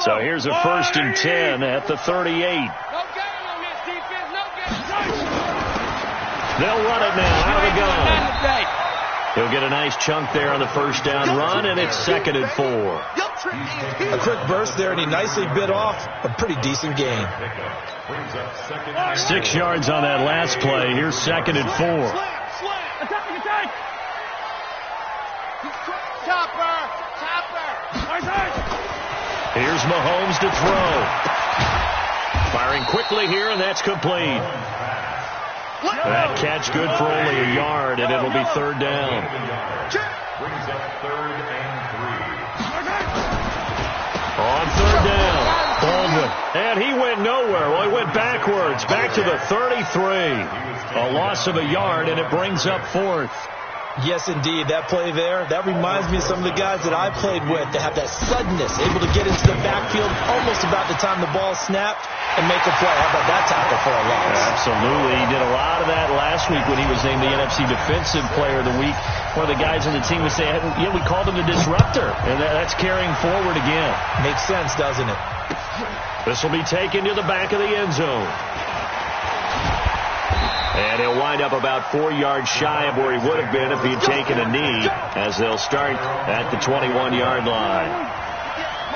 So here's a 1st and 10 at the 38. They'll run it now out of the gun. He'll get a nice chunk there on the 1st down run, and it's 2nd and 4. A quick burst there, and he nicely bit off a pretty decent gain. 6 yards on that last play. Here's 2nd and 4. Here's Mahomes to throw. Firing quickly here, and that's complete. That catch good for only a yard, and it'll be 3rd down. On 3rd down, Baldwin. And he went nowhere. Well, he went backwards, back to the 33. A loss of a yard, and it brings up 4th. Yes, indeed. That play there, that reminds me of some of the guys that I played with that have that suddenness, able to get into the backfield almost about the time the ball snapped and make a play. How about that tackle for a loss? Absolutely. He did a lot of that last week when he was named the NFC Defensive Player of the Week. One of the guys on the team would say, yeah, we called him the disruptor, and that's carrying forward again. Makes sense, doesn't it? This will be taken to the back of the end zone. And he'll wind up about 4 yards shy of where he would have been if he'd taken a knee, as they'll start at the 21-yard line.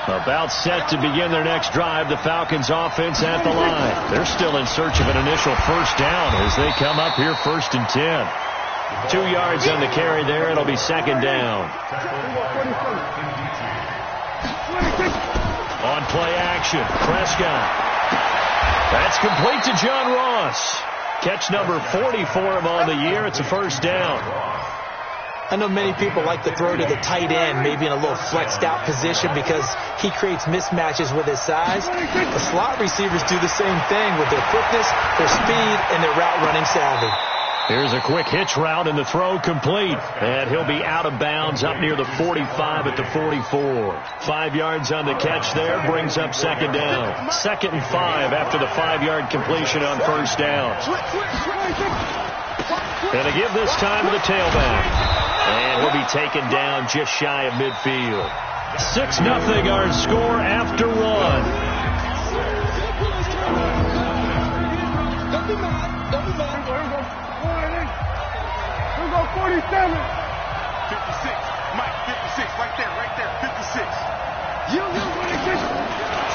About set to begin their next drive, the Falcons offense at the line. They're still in search of an initial 1st down as they come up here 1st and 10. 2 yards on the carry there. It'll be 2nd down. On play action, Prescott. That's complete to John Ross. Catch number 40 for him on the year. It's a 1st down. I know many people like to throw to the tight end, maybe in a little flexed out position because he creates mismatches with his size. The slot receivers do the same thing with their quickness, their speed, and their route running savvy. Here's a quick hitch route, and the throw complete. And he'll be out of bounds up near the 45 at the 44. 5 yards on the catch there, brings up 2nd down. 2nd and 5 after the 5-yard completion on 1st down. Gonna give this time to the tailback. And he'll be taken down just shy of midfield. 6-0 our score after 1. We'll go 47. 56. Mike, 56. Right there. 56. You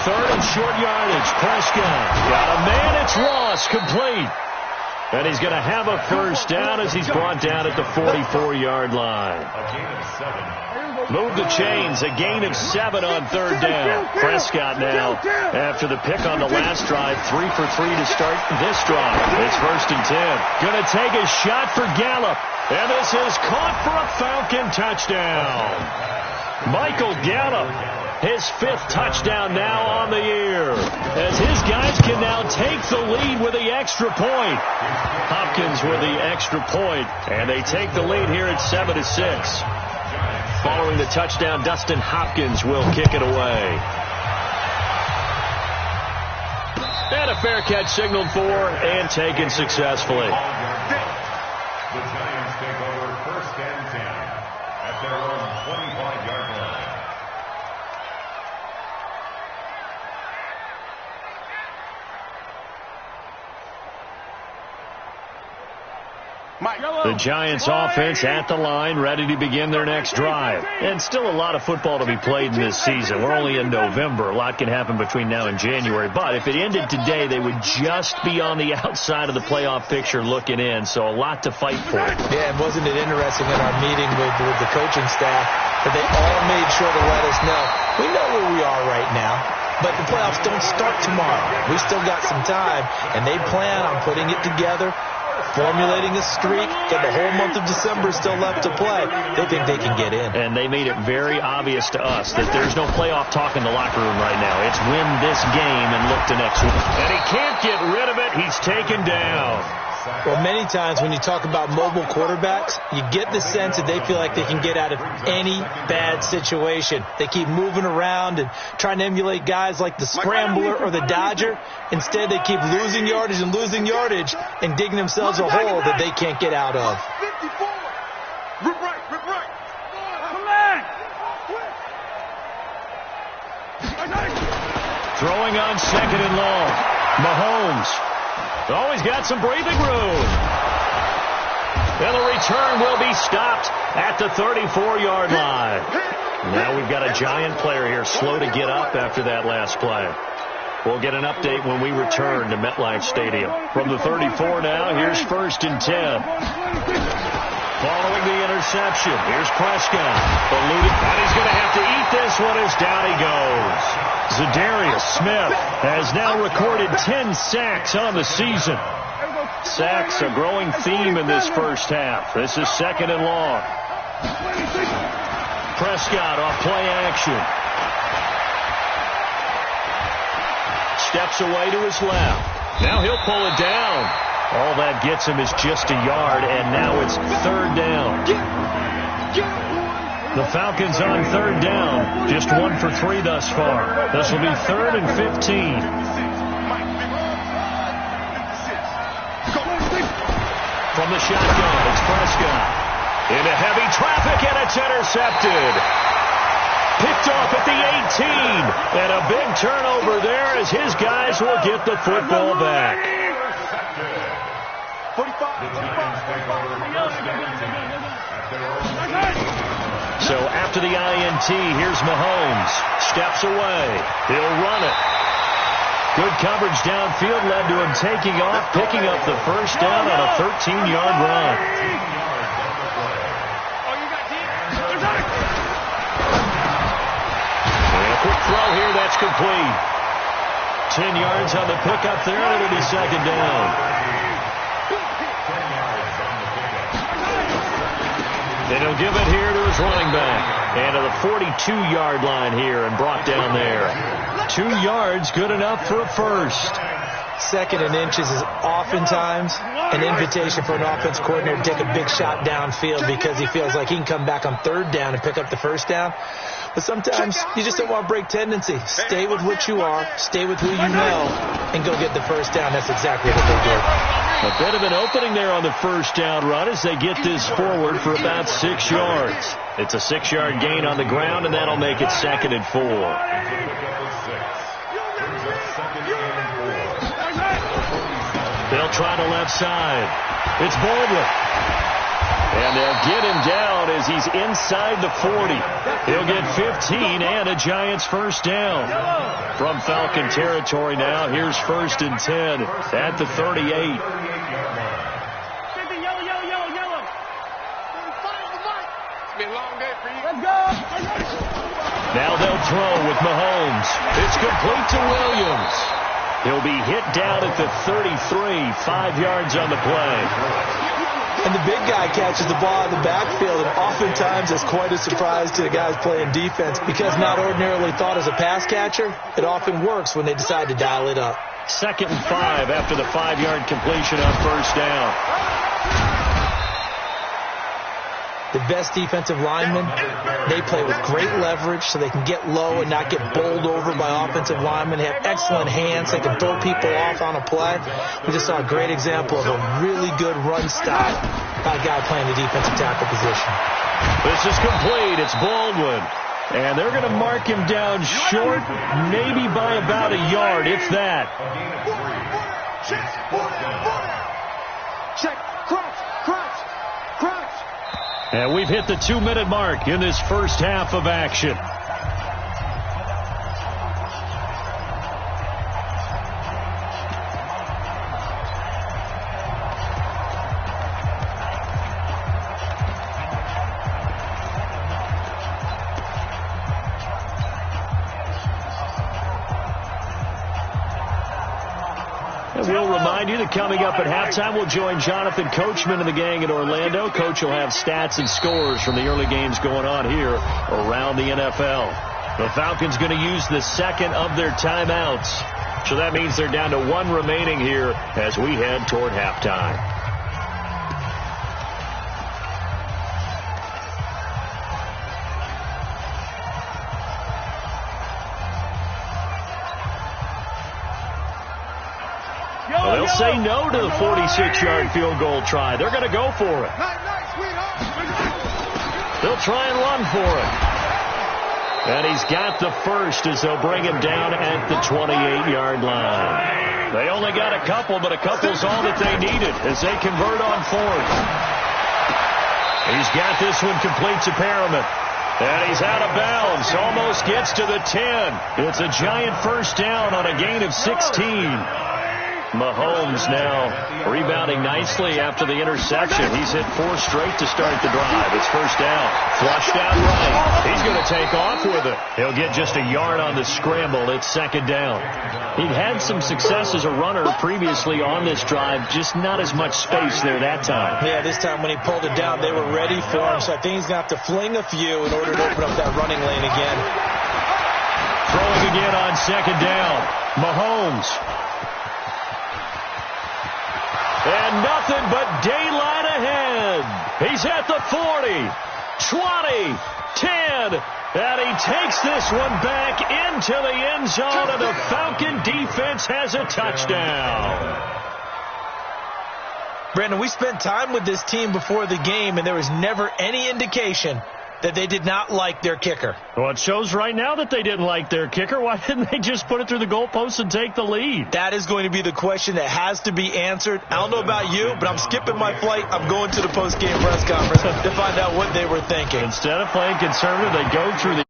3rd and short yardage. Prescott got a man. It's Ross, complete. And he's going to have a 1st down as he's brought down at the 44-yard line. Move the chains. A gain of 7 on 3rd down. Prescott now, after the pick on the last drive, 3 for 3 to start this drive. It's 1st and 10. Going to take a shot for Gallup. And this is caught for a Falcon touchdown. Michael Gallup, his 5th touchdown now on the year, as his guys can now take the lead with the extra point. Hopkins with the extra point, and they take the lead here at 7-6. Following the touchdown, Dustin Hopkins will kick it away. And a fair catch signaled for and taken successfully. The Giants take over 1st and 10 at their own 25-yard line. The Giants offense at the line, ready to begin their next drive. And still a lot of football to be played in this season. We're only in November. A lot can happen between now and January. But if it ended today, they would just be on the outside of the playoff picture looking in. So a lot to fight for. Yeah, and wasn't it interesting in our meeting with the coaching staff that they all made sure to let us know, we know where we are right now, but the playoffs don't start tomorrow. We still got some time, and they plan on putting it together, formulating a streak, that the whole month of December is still left to play. They think they can get in. And they made it very obvious to us that there's no playoff talk in the locker room right now. It's win this game and look to next week. And he can't get rid of it. He's taken down. Well, many times when you talk about mobile quarterbacks, you get the sense that they feel like they can get out of any bad situation. They keep moving around and trying to emulate guys like the Scrambler or the Dodger. Instead, they keep losing yardage and digging themselves a hole that they can't get out of. 54. Rip right. Throwing on second and long. Mahomes. Oh, he's got some breathing room. And the return will be stopped at the 34-yard line. Now we've got a Giant player here slow to get up after that last play. We'll get an update when we return to MetLife Stadium. From the 34 now, here's 1st and 10. Following the interception, here's Prescott. Eluded, and he's going to have to eat this one as down he goes. Zadarius Smith has now recorded 10 sacks on the season. Sacks, a growing theme in this first half. This is 2nd and long. Prescott off play action. Steps away to his left. Now he'll pull it down. All that gets him is just a yard, and now it's 3rd down. The Falcons on 3rd down. Just 1 for 3 thus far. This will be 3rd and 15. From the shotgun, it's Prescott. Into heavy traffic, and it's intercepted. Picked off at the 18. And a big turnover there as his guys will get the football back. So after the INT, here's Mahomes. Steps away. He'll run it. Good coverage downfield led to him taking off, picking up the first down on a 13-yard run. And a quick throw here, that's complete. 10 yards on the pickup there, and it'll be 2nd down. Then he'll give it here to his running back. And to the 42-yard line here and brought down there. 2 yards, good enough for a first. 2nd and inches is oftentimes an invitation for an offense coordinator to take a big shot downfield because he feels like he can come back on 3rd down and pick up the first down. But sometimes you just don't want to break tendency. Stay with what you are, stay with who you know, and go get the first down. That's exactly what they did. A bit of an opening there on the first down run as they get this forward for about 6 yards. It's a 6-yard gain on the ground, and that'll make it 2nd and 4. They'll try the left side. It's Baldwin. And they'll get him down as he's inside the 40. He'll get 15 and a Giants first down. From Falcon territory now, here's 1st and 10 at the 38. Now they'll throw with Mahomes. It's complete to Williams. He'll be hit down at the 33, 5 yards on the play. And the big guy catches the ball in the backfield, and oftentimes it's quite a surprise to the guys playing defense because not ordinarily thought as a pass catcher, it often works when they decide to dial it up. 2nd and 5 after the 5-yard completion on first down. The best defensive linemen, they play with great leverage so they can get low and not get bowled over by offensive linemen. They have excellent hands. They can throw people off on a play. We just saw a great example of a really good run stop by a guy playing the defensive tackle position. This is complete. It's Baldwin. And they're going to mark him down short, maybe by about a yard, if that. Check. Crouch. And we've hit the 2-minute mark in this first half of action. We'll remind you that coming up at halftime, we'll join Jonathan Coachman and the gang in Orlando. Coach will have stats and scores from the early games going on here around the NFL. The Falcons going to use the 2nd of their timeouts. So that means they're down to 1 remaining here as we head toward halftime. Well, they'll say no to the 46-yard field goal try. They're going to go for it. They'll try and run for it. And he's got the first as they'll bring him down at the 28-yard line. They only got a couple, but a couple's all that they needed as they convert on fourth. He's got this one complete to Perriman. And he's out of bounds. Almost gets to the 10. It's a giant first down on a gain of 16. Mahomes now rebounding nicely after the interception. He's hit 4 straight to start the drive. It's first down. Flushed out right. He's going to take off with it. He'll get just a yard on the scramble. It's second down. He'd had some success as a runner previously on this drive, just not as much space there that time. Yeah, this time when he pulled it down, they were ready for him, so I think he's going to have to fling a few in order to open up that running lane again. Throwing again on second down. Mahomes. And nothing but daylight ahead. He's at the 40, 20, 10, and he takes this one back into the end zone, and the Falcon defense has a touchdown. Brandon, we spent time with this team before the game, and there was never any indication that they did not like their kicker. Well, it shows right now that they didn't like their kicker. Why didn't they just put it through the goalpost and take the lead? That is going to be the question that has to be answered. I don't know about you, but I'm skipping my flight. I'm going to the post-game press conference to find out what they were thinking. Instead of playing conservative, they go through the